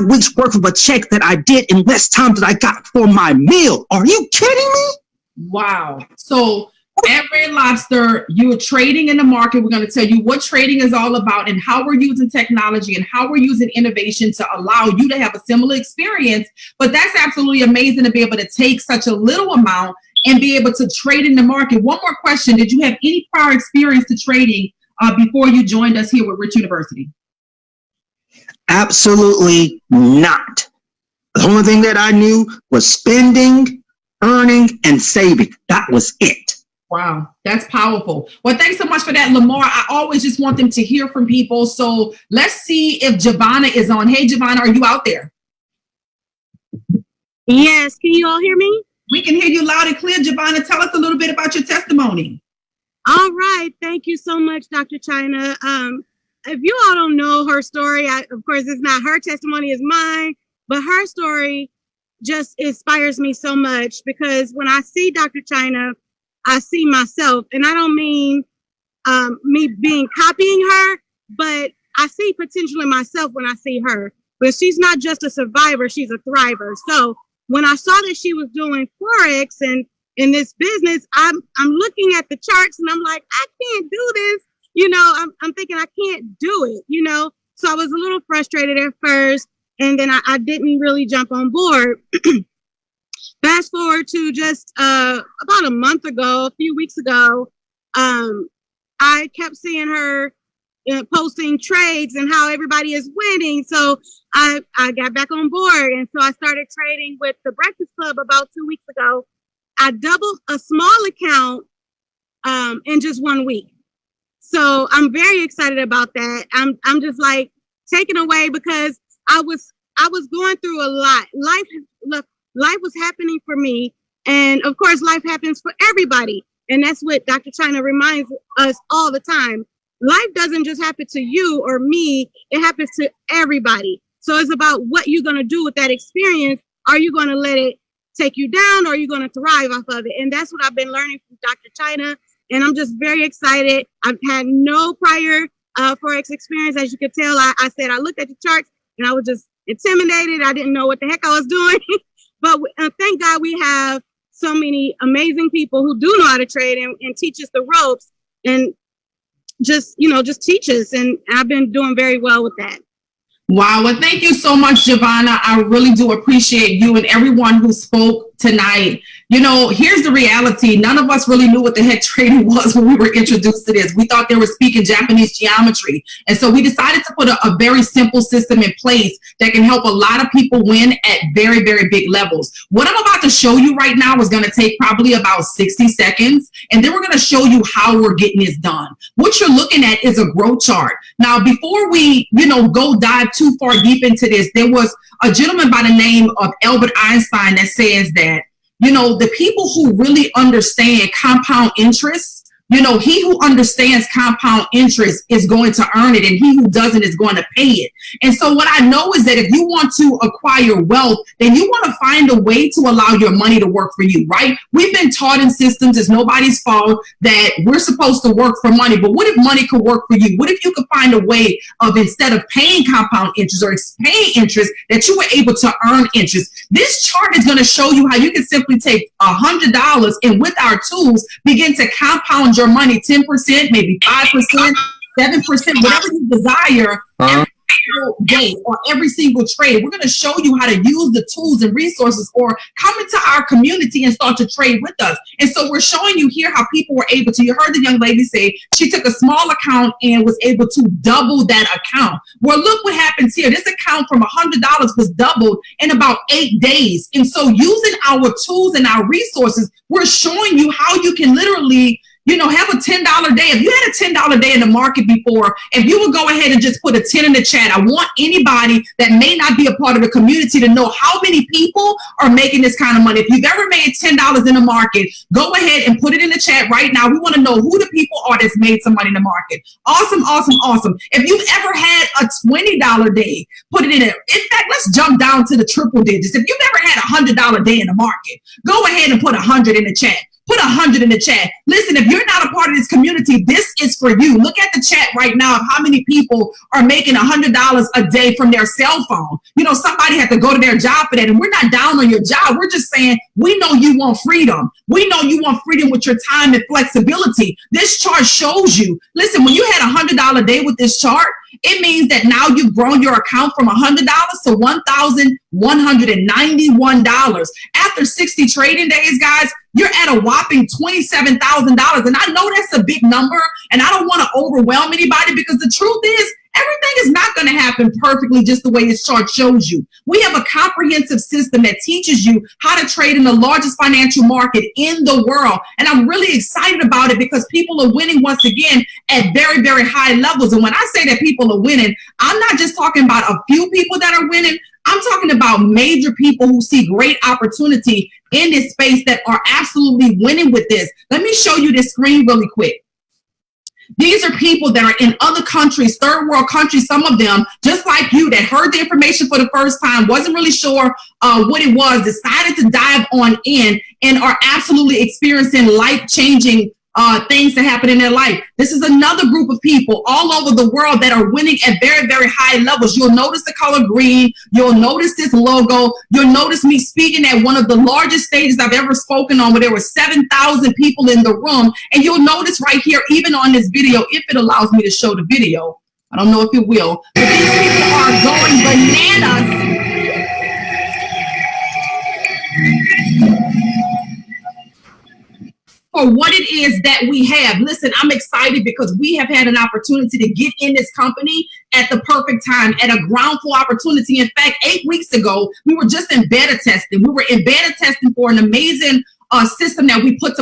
week's worth of a check that I did in less time that I got for my meal. Are you kidding me? Wow. So at Red Lobster, you are trading in the market. We're going to tell you what trading is all about and how we're using technology and how we're using innovation to allow you to have a similar experience. But that's absolutely amazing to be able to take such a little amount and be able to trade in the market. One more question. Did you have any prior experience to trading before you joined us here with Rich University? Absolutely not. The only thing that I knew was spending, earning, and saving. That was it. Wow, that's powerful. Well, thanks so much for that, Lamar. I always just want them to hear from people. So let's see if Giovanna is on. Hey, Giovanna, are you out there? Yes, can you all hear me? We can hear you loud and clear, Giovanna. Tell us a little bit about your testimony. All right, thank you so much, Dr. China. If you all don't know her story, of course, it's not her testimony, it's mine, but her story just inspires me so much because when I see Dr. China, I see myself, and I don't mean me being copying her, but I see potential in myself when I see her. But she's not just a survivor, she's a thriver. So when I saw that she was doing Forex and in this business, I'm looking at the charts and I'm like, I can't do this. You know, I'm thinking I can't do it, you know? So I was a little frustrated at first, and then I didn't really jump on board. Fast forward to just about a month ago, a few weeks ago, I kept seeing her posting trades and how everybody is winning. So I got back on board. And so I started trading with the Breakfast Club about 2 weeks ago. I doubled a small account in just 1 week. So I'm very excited about that. I'm just like taken away because I was going through a lot. Life was happening for me. And of course, life happens for everybody. And that's what Dr. China reminds us all the time. Life doesn't just happen to you or me. It happens to everybody. So it's about what you're going to do with that experience. Are you going to let it take you down, or are you going to thrive off of it? And that's what I've been learning from Dr. China. And I'm just very excited. I've had no prior Forex experience. As you could tell, I said I looked at the charts and I was just intimidated. I didn't know what the heck I was doing. But thank God we have so many amazing people who do know how to trade and teach us the ropes and just teach us. And I've been doing very well with that. Wow. Well, thank you so much, Giovanna. I really do appreciate you and everyone who spoke tonight. You know, here's the reality. None of us really knew what the heck trading was when we were introduced to this. We thought they were speaking Japanese geometry. And so we decided to put a very simple system in place that can help a lot of people win at very, very big levels. What I'm about to show you right now is going to take probably about 60 seconds. And then we're going to show you how we're getting this done. What you're looking at is a growth chart. Now, before we, go dive too far deep into this, there was a gentleman by the name of Albert Einstein that says that, the people who really understand compound interest, he who understands compound interest is going to earn it, and he who doesn't is going to pay it. And so what I know is that if you want to acquire wealth, then you want to find a way to allow your money to work for you, right? We've been taught in systems, it's nobody's fault, that we're supposed to work for money. But what if money could work for you? What if you could find a way of, instead of paying compound interest or paying interest, that you were able to earn interest? This chart is going to show you how you can simply take $100 and with our tools begin to compound your money 10%, maybe 5%, 7%, whatever you desire, every single day or every single trade. We're going to show you how to use the tools and resources, or come into our community and start to trade with us. And so we're showing you here how people were able to, you heard the young lady say she took a small account and was able to double that account. Well, look what happens here. This account from $100 was doubled in about 8 days. And so using our tools and our resources, we're showing you how you can literally have a $10 day. If you had a $10 day in the market before, if you would go ahead and just put a 10 in the chat, I want anybody that may not be a part of the community to know how many people are making this kind of money. If you've ever made $10 in the market, go ahead and put it in the chat right now. We want to know who the people are that's made some money in the market. Awesome, awesome, awesome. If you've ever had a $20 day, put it in there. In fact, let's jump down to the triple digits. If you've ever had a $100 day in the market, go ahead and put 100 in the chat. Put 100 in the chat. Listen, if you're not a part of this community, this is for you. Look at the chat right now of how many people are making $100 a day from their cell phone. You know, somebody had to go to their job for that, and we're not down on your job. We're just saying, we know you want freedom. We know you want freedom with your time and flexibility. This chart shows you. Listen, when you had $100 a day with this chart, it means that now you've grown your account from $100 to $1,191. After 60 trading days, guys, you're at a whopping $27,000. And I know that's a big number, and I don't want to overwhelm anybody, because the truth is, everything is not going to happen perfectly just the way this chart shows you. We have a comprehensive system that teaches you how to trade in the largest financial market in the world. And I'm really excited about it, because people are winning once again at very, very high levels. And when I say that people are winning, I'm not just talking about a few people that are winning. I'm talking about major people who see great opportunity in this space that are absolutely winning with this. Let me show you this screen really quick. These are people that are in other countries, third world countries, some of them, just like you, that heard the information for the first time, wasn't really sure what it was, decided to dive on in, and are absolutely experiencing life-changing things that happen in their life. This is another group of people all over the world that are winning at very, very high levels. You'll notice the color green. You'll notice this logo. You'll notice me speaking at one of the largest stages I've ever spoken on, where there were 7,000 people in the room. And you'll notice right here, even on this video, if it allows me to show the video, I don't know if it will, but these people are going bananas. For what it is that we have. Listen, I'm excited because we have had an opportunity to get in this company at the perfect time, at a ground floor opportunity. In fact, 8 weeks ago, we were just in beta testing. We were in beta testing for an amazing system that we put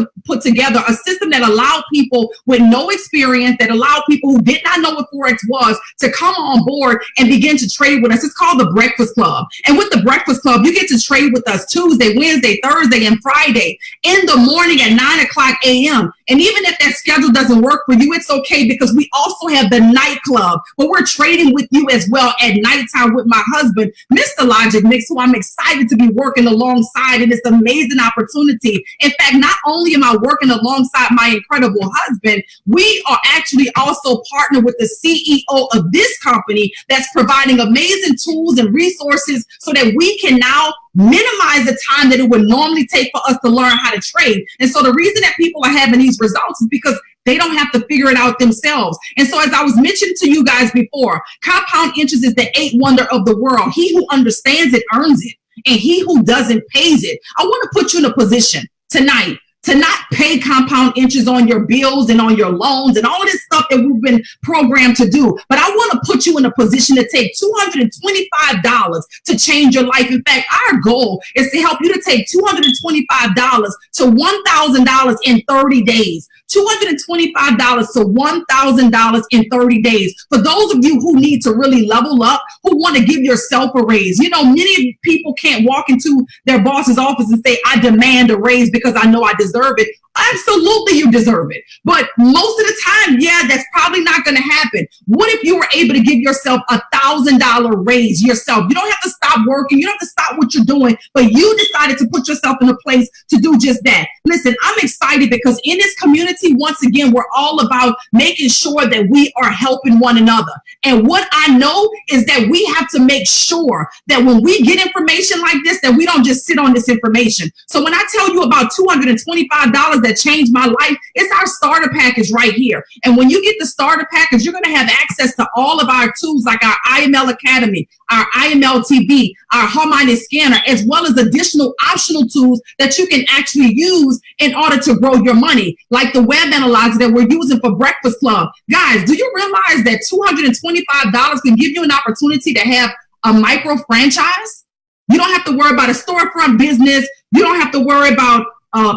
together, a system that allowed people with no experience, that allowed people who did not know what Forex was, to come on board and begin to trade with us. It's called the Breakfast Club. And with the Breakfast Club, you get to trade with us Tuesday, Wednesday, Thursday, and Friday in the morning at 9:00 a.m. And even if that schedule doesn't work for you, it's okay, because we also have the night club where we're trading with you as well at nighttime with my husband, Mr. Logic Mix, who I'm excited to be working alongside in this amazing opportunity. In fact, not only am I working alongside my incredible husband, we are actually also partnered with the CEO of this company that's providing amazing tools and resources so that we can now minimize the time that it would normally take for us to learn how to trade. And so the reason that people are having these results is because they don't have to figure it out themselves. And so, as I was mentioning to you guys before, compound interest is the eighth wonder of the world. He who understands it earns it, and he who doesn't pays it. I want to put you in a position tonight to not pay compound interest on your bills and on your loans and all of this stuff that we've been programmed to do. But I want to put you in a position to take $225 to change your life. In fact, our goal is to help you to take $225 to $1,000 in 30 days. $225 to $1,000 in 30 days. For those of you who need to really level up, who want to give yourself a raise. You know, many people can't walk into their boss's office and say, I demand a raise because I know I deserve it. Absolutely, you deserve it. But most of the time, yeah, that's probably not going to happen. What if you were able to give yourself $1,000 raise yourself? You don't have to stop working. You don't have to stop what you're doing, but you decided to put yourself in a place to do just that. Listen, I'm excited because in this community, once again, we're all about making sure that we are helping one another. And what I know is that we have to make sure that when we get information like this, that we don't just sit on this information. So when I tell you about $225 that changed my life, it's our starter package right here. And when you get the starter package, you're going to have access to all of our tools, like our IML Academy, our IML TV, our Harmonic Scanner, as well as additional optional tools that you can actually use in order to grow your money, like the web analyzer that we're using for Breakfast Club. Guys, do you realize that $225 can give you an opportunity to have a micro franchise? You don't have to worry about a storefront business. You don't have to worry about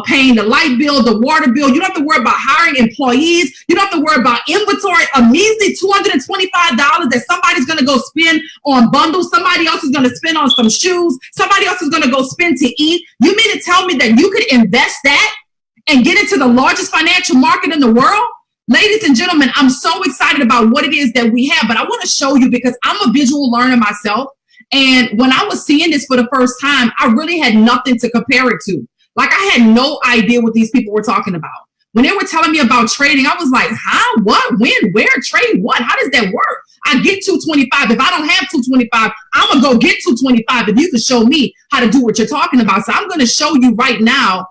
paying the light bill, the water bill. You don't have to worry about hiring employees. You don't have to worry about inventory. A measly $225 that somebody's going to go spend on bundles. Somebody else is going to spend on some shoes. Somebody else is going to go spend to eat. You mean to tell me that you could invest that and get into the largest financial market in the world? Ladies and gentlemen, I'm so excited about what it is that we have, but I want to show you because I'm a visual learner myself. And when I was seeing this for the first time, I really had nothing to compare it to. Like I had no idea what these people were talking about. When they were telling me about trading, I was like, huh? What? When? Where? Trade what? How does that work? I get 225. If I don't have 225, I'm going to go get 225 if you can show me how to do what you're talking about. So I'm going to show you right now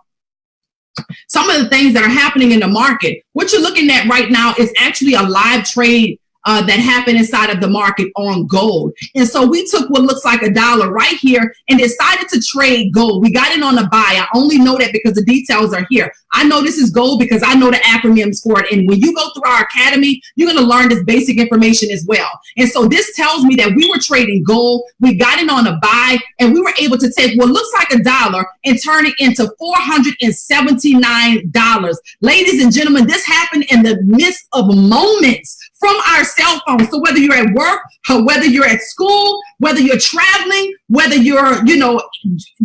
some of the things that are happening in the market. What you're looking at right now is actually a live trade that happened inside of the market on gold. And so we took what looks like $1 right here and decided to trade gold. We got in on a buy. I only know that because the details are here. I know this is gold because I know the acronyms for it. And when you go through our academy, you're going to learn this basic information as well. And so this tells me that we were trading gold. We got in on a buy and we were able to take what looks like $1 and turn it into $479. Ladies and gentlemen, this happened in the midst of moments from our cell phone. So whether you're at work, or whether you're at school, whether you're traveling, whether you're,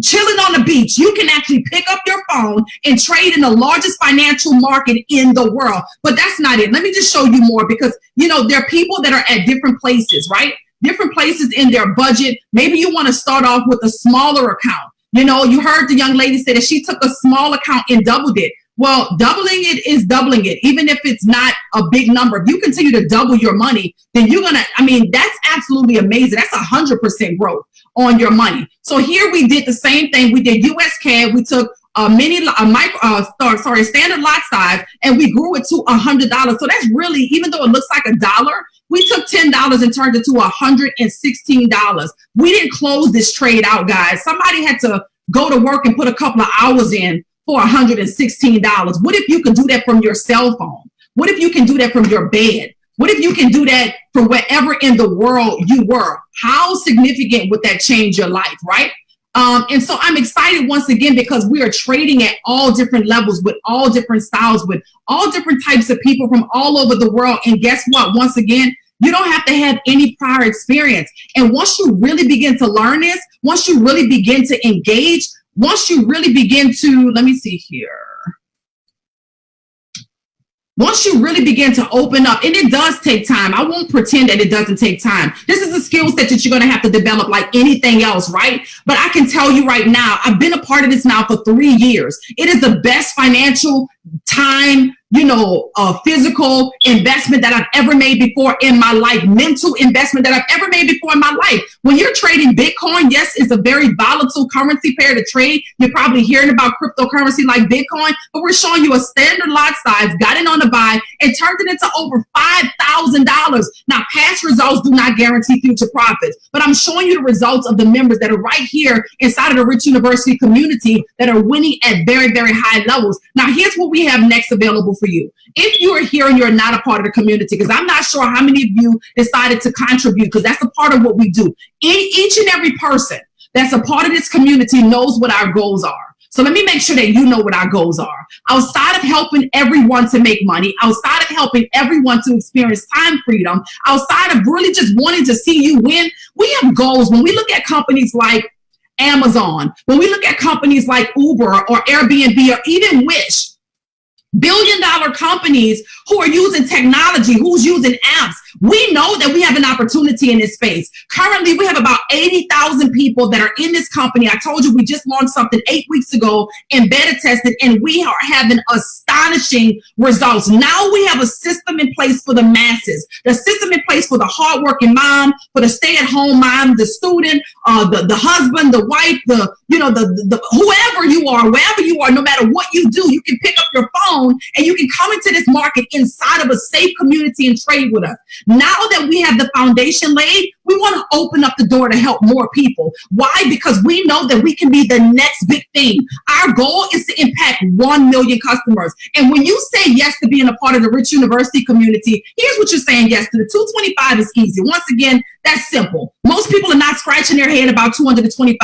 chilling on the beach, you can actually pick up your phone and trade in the largest financial market in the world. But that's not it. Let me just show you more because, there are people that are at different places, right? Different places in their budget. Maybe you want to start off with a smaller account. You heard the young lady say that she took a small account and doubled it. Well, doubling it is doubling it, even if it's not a big number. If you continue to double your money, then that's absolutely amazing. That's 100% growth on your money. So here we did the same thing. We did US CAD. We took standard lot size, and we grew it to $100. So that's really, even though it looks like $1, we took $10 and turned it to $116. We didn't close this trade out, guys. Somebody had to go to work and put a couple of hours in for $116. What if you could do that from your cell phone? What if you can do that from your bed? What if you can do that from wherever in the world you were? How significant would that change your life, right? And so I'm excited once again because we are trading at all different levels with all different styles, with all different types of people from all over the world. And guess what? Once again, you don't have to have any prior experience. And once you really begin to learn this, once you really begin to engage, once you really begin to, let me see here. Once you really begin to open up, and it does take time. I won't pretend that it doesn't take time. This is a skill set that you're going to have to develop like anything else, right? But I can tell you right now, I've been a part of this now for 3 years. It is the best financial time, physical investment that I've ever made before in my life, mental investment that I've ever made before in my life. When you're trading Bitcoin, yes, it's a very volatile currency pair to trade. You're probably hearing about cryptocurrency like Bitcoin, but we're showing you a standard lot size, got in on the buy, and turned it into over $5,000. Now, past results do not guarantee future profits, but I'm showing you the results of the members that are right here inside of the Rich University community that are winning at very, very high levels. Now, here's what we have next available for you. If you are here and you're not a part of the community, because I'm not sure how many of you decided to contribute, because that's a part of what we do. Each and every person that's a part of this community knows what our goals are. So let me make sure that you know what our goals are. Outside of helping everyone to make money, outside of helping everyone to experience time freedom, outside of really just wanting to see you win, we have goals. When we look at companies like Amazon, when we look at companies like Uber or Airbnb or even Wish, billion-dollar companies who are using technology, who's using apps, we know that we have an opportunity in this space. Currently, we have about 80,000 people that are in this company. I told you we just launched something 8 weeks ago and beta tested, and we are having astonishing results. Now we have a system in place for the masses, the system in place for the hardworking mom, for the stay-at-home mom, the student, the husband, the wife, the whoever you are, wherever you are, no matter what you do, you can pick up your phone and you can come into this market inside of a safe community and trade with us. Now that we have the foundation laid, we want to open up the door to help more people. Why? Because we know that we can be the next big thing. Our goal is to impact 1 million customers. And when you say yes to being a part of the Rich University community, here's what you're saying yes to. The 225 is easy. Once again, that's simple. Most people are not scratching their head about $225.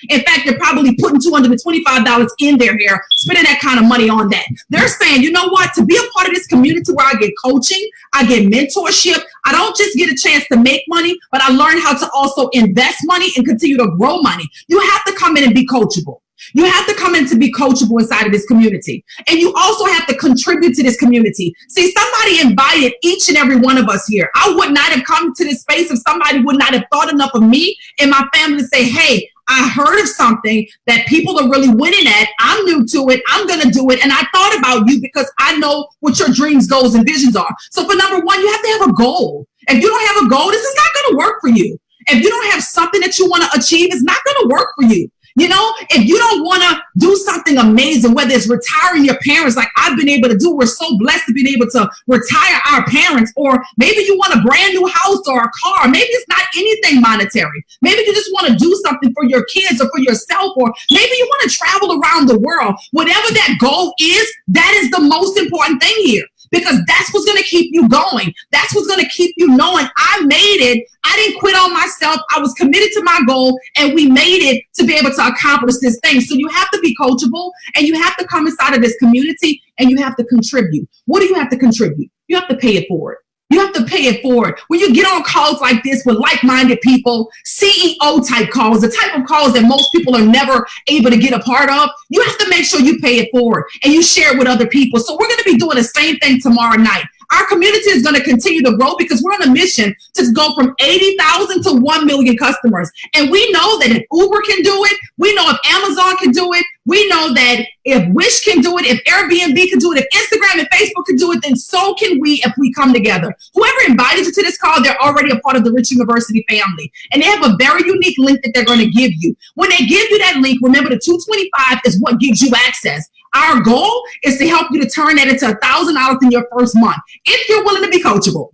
In fact, they're probably putting $225 in their hair, spending that kind of money on that. They're saying, you know what? To be a part of this community where I get coaching, I get mentorship, I don't just get a chance to make money, but I learn how to also invest money and continue to grow money. You have to come in and be coachable. You have to come in to be coachable inside of this community. And you also have to contribute to this community. See, somebody invited each and every one of us here. I would not have come to this space if somebody would not have thought enough of me and my family to say, hey, I heard of something that people are really winning at. I'm new to it. I'm going to do it. And I thought about you because I know what your dreams, goals, and visions are. So for number one, you have to have a goal. If you don't have a goal, this is not going to work for you. If you don't have something that you want to achieve, it's not going to work for you. You know, if you don't want to do something amazing, whether it's retiring your parents, like I've been able to do, we're so blessed to be able to retire our parents, or maybe you want a brand new house or a car. Maybe it's not anything monetary. Maybe you just want to do something for your kids or for yourself, or maybe you want to travel around the world. Whatever that goal is, that is the most important thing here. Because that's what's going to keep you going. That's what's going to keep you knowing I made it. I didn't quit on myself. I was committed to my goal, and we made it to be able to accomplish this thing. So you have to be coachable, and you have to come inside of this community, and you have to contribute. What do you have to contribute? You have to pay it forward. You have to pay it forward. When you get on calls like this with like-minded people, CEO type calls, the type of calls that most people are never able to get a part of, you have to make sure you pay it forward and you share it with other people. So we're going to be doing the same thing tomorrow night. Our community is going to continue to grow because we're on a mission to go from 80,000 to 1 million customers. And we know that if Uber can do it, we know if Amazon can do it, we know that if Wish can do it, if Airbnb can do it, if Instagram and Facebook can do it, then so can we if we come together. Whoever invited you to this call, they're already a part of the Rich University family. And they have a very unique link that they're going to give you. When they give you that link, remember the 225 is what gives you access. Our goal is to help you to turn that into $1,000 in your first month. If you're willing to be coachable,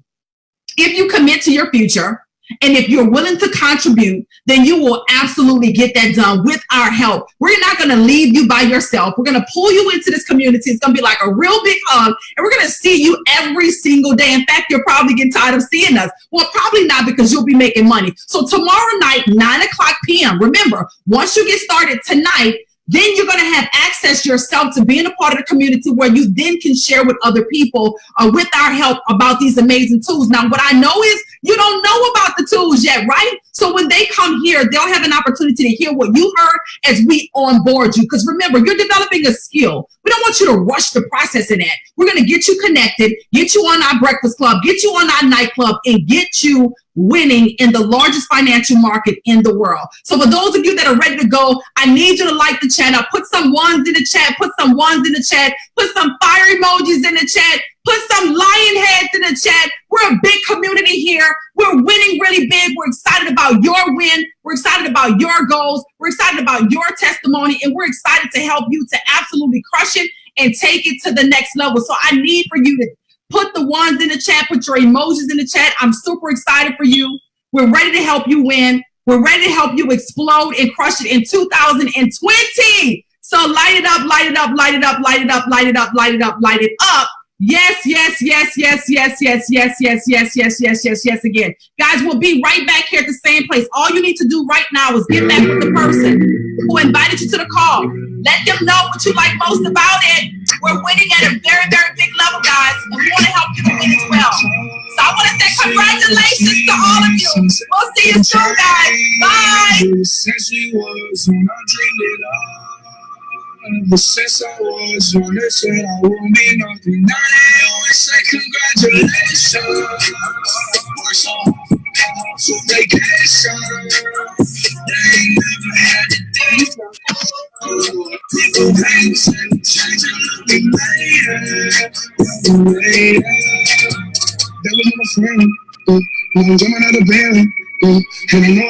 if you commit to your future, and if you're willing to contribute, then you will absolutely get that done with our help. We're not going to leave you by yourself. We're going to pull you into this community. It's going to be like a real big hug, and we're going to see you every single day. In fact, you'll probably get tired of seeing us. Well, probably not, because you'll be making money. So tomorrow night, 9:00 p.m. Remember, once you get started tonight, then you're going to have access yourself to being a part of the community where you then can share with other people with our help about these amazing tools. Now, what I know is you don't know about the tools yet, right? So when they come here, they'll have an opportunity to hear what you heard as we onboard you. Because remember, you're developing a skill. We don't want you to rush the process in that. We're going to get you connected, get you on our breakfast club, get you on our nightclub, and get you winning in the largest financial market in the world. So for those of you that are ready to go, I need you to like the channel. Put some ones in the chat. Put some ones in the chat. Put some fire emojis in the chat. Put some lion heads in the chat. We're a big community here. We're winning really big. We're excited about your win. We're excited about your goals. We're excited about your testimony. And we're excited to help you to absolutely crush it and take it to the next level. So I need for you to put the ones in the chat. Put your emojis in the chat. I'm super excited for you. We're ready to help you win. We're ready to help you explode and crush it in 2020. So light it up, light it up, light it up, light it up, light it up, light it up, light it up. Yes, yes, yes, yes, yes, yes, yes, yes, yes, yes, yes, yes, yes, again. Guys, we'll be right back here at the same place. All you need to do right now is get back with the person who invited you to the call. Let them know what you like most about it. We're winning at a very, very big level, guys, and we want to help you to win as well. So I want to say congratulations to all of you. We'll see you soon, guys. Bye. Ever since I was on the set, I won't be nothing. Now they always say congratulations. We're so for vacation. They ain't never had a day. People hate and change and looking later. They were my friend. I'm jumping out of bed. And I know